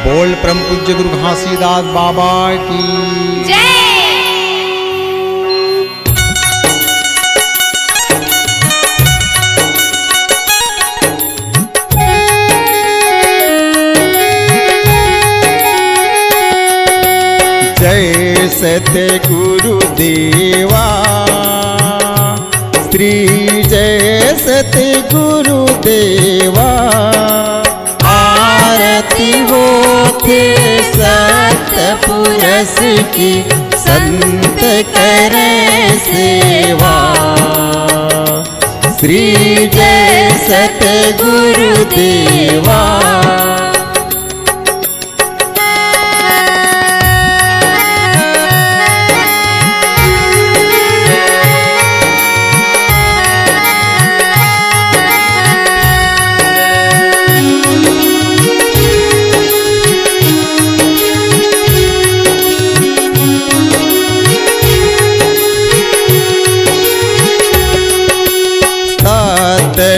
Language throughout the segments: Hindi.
बोल परम पूज्य गुरु घासीदास बाबा की जय। जय सत्य गुरुदेवा श्री जय सत्य गुरुदेवा। आरती हो थे सतपुरुष की संत करें सेवा। श्री जय सत्य गुरुदेवा।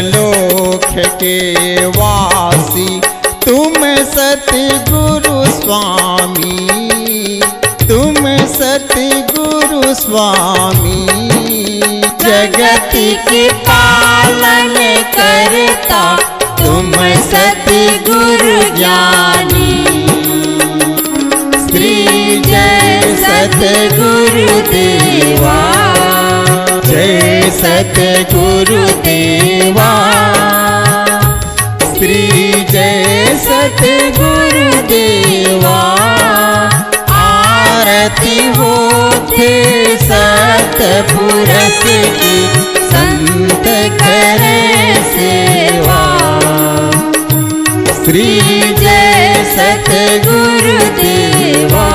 लोक के वासी तुम सतगुरु स्वामी, तुम सतगुरु स्वामी। जगत के पालन करता तुम सतगुरु ज्ञानी। श्री जय सतगुरु देवा। जय सतगुरु देवा। श्री जय सतगुरु देवा। आरती हो थे सतपुरुष की संत करें सेवा। श्री जय सतगुरु देवा।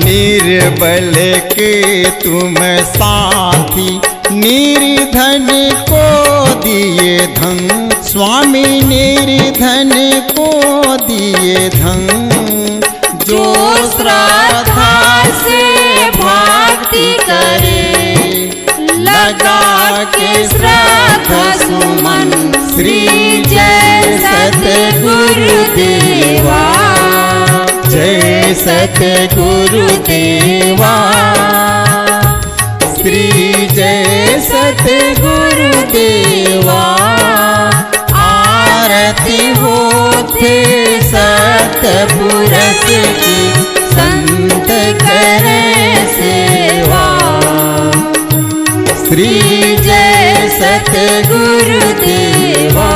निर्बल के तुम साथी, निर्धन को दिए धन। स्वामी निर्धन को दिए धन। जो श्रद्धा से भक्ति करे, लगा के श्रद्धा सुमन। श्री जय सतगुरु देवा। जय सतगुरु देवा। श्री जय सतगुरु देवा। आरती हो थे सतपुरुष की संत करें सेवा। श्री जय सतगुरु देवा।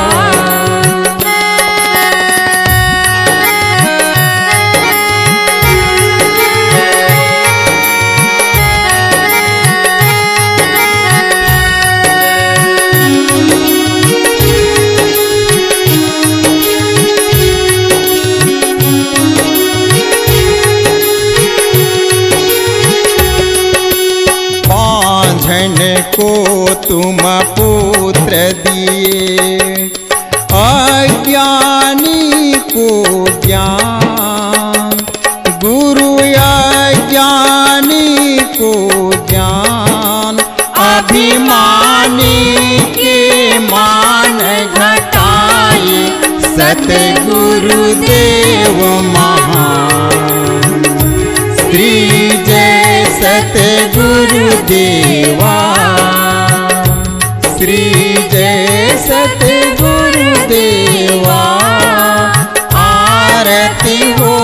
को तुम पुत्र दिए, अज्ञानी को ज्ञान। गुरु अज्ञानी को ज्ञान। अभिमानी के मान घटाए, सतगुरु देव महान। श्री जय सतगुरु देवा। श्री जय सतगुरु देवा। आरती हो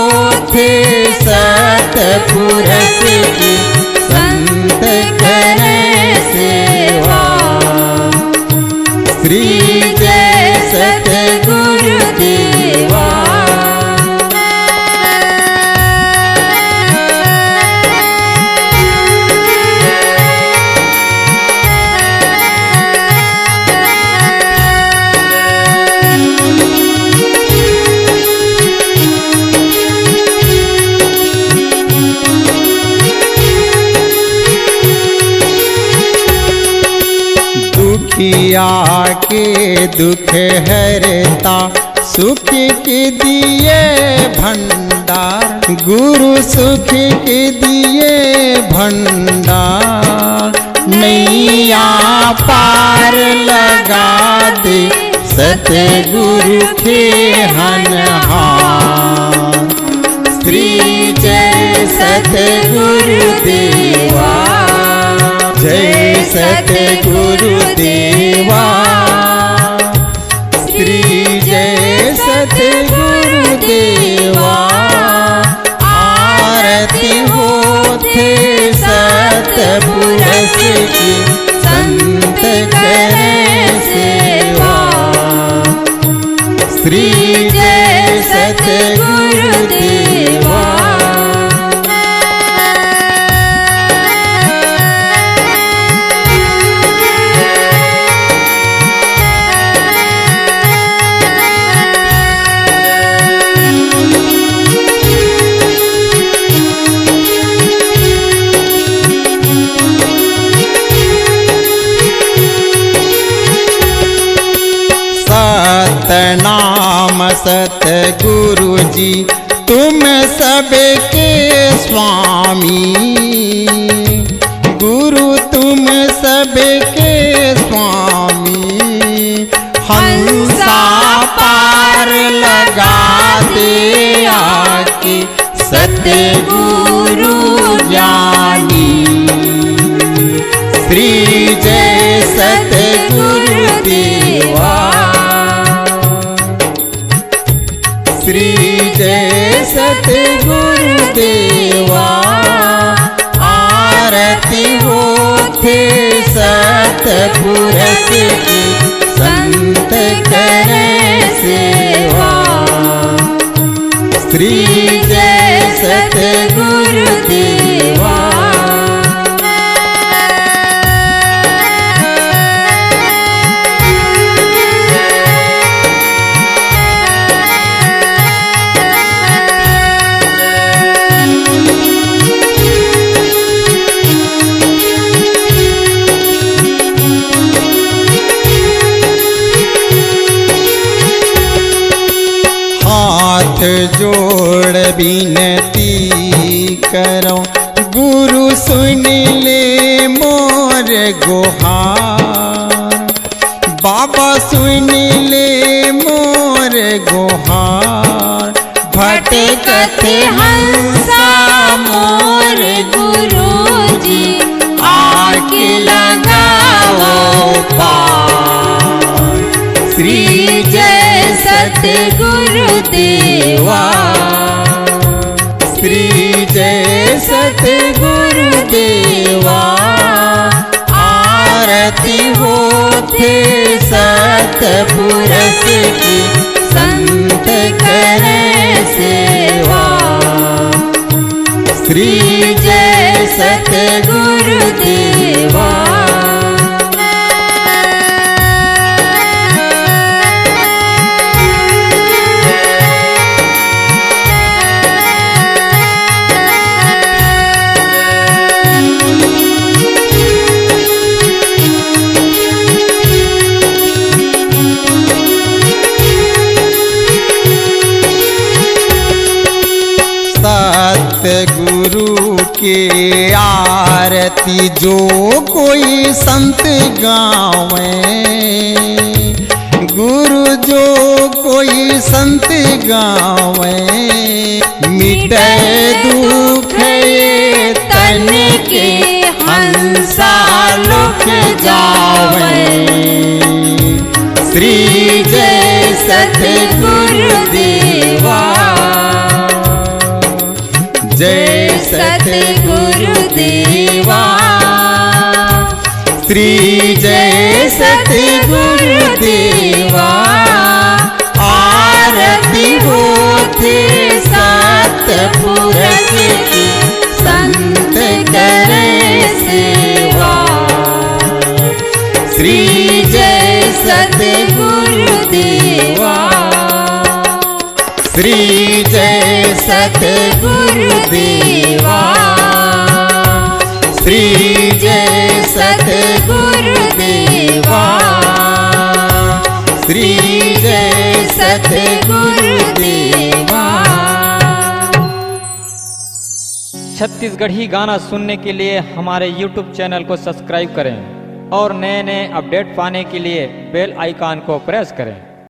थे सतपुरुष की संत करें सेवा। श्री जय सतगुरु देवा। पिया के दुख हरता सुख के दिए भंडार, गुरु सुख के दिए भंडार। नैया पार लगा दे सतगुरु के हनहार। श्री जय सतगुरु देवा, जय सतगुरु देवा। श्री जय सतगुरु देवा। आरती होते सतपुरुष की संत करे सेवा। श्री जय सतगुरु देवा। सतनाम सतगुरु जी तुम सबके स्वामी, गुरु तुम सबके स्वामी। हंसा पार लगा दे आके सतगुरु ज्ञानी। श्री जय सतगुरु देवा। श्री जय सतगुरु देवा। आरती होते सतपुरुष की संत करे सेवा। श्री जय सतगुरु देवा। हाथ जोड़ विनती करो गुरु सुन ले मोर गुहार। बाबा सुन ले मोर गुहार। भटकत हंसा मोर गुरु जी आके लगाओ पार। श्री जय सतगुरु देवा। श्री जय सतगुरु देवा। आरती होते सतपुरुष की संत करे सेवा। श्री जय सतगुरु देवा। सतगुरु के आरती जो कोई संत गावे, गुरु जो कोई संत गावे। मिटे दुख तन के हंसा लुक जावे। श्री जय सतगुरु देवा। जय सतगुरु देवा। श्री जय सतगुरु देवा। आरती होते सतपुरुष की संत करे सेवा। श्री जय सतगुरु देवा। श्री जय सतगुरु देवा। श्री जय सतगुरु देवा। श्री जय सतगुरुदेवा। छत्तीसगढ़ी गाना सुनने के लिए हमारे YouTube चैनल को सब्सक्राइब करें और नए नए अपडेट पाने के लिए बेल आइकन को प्रेस करें।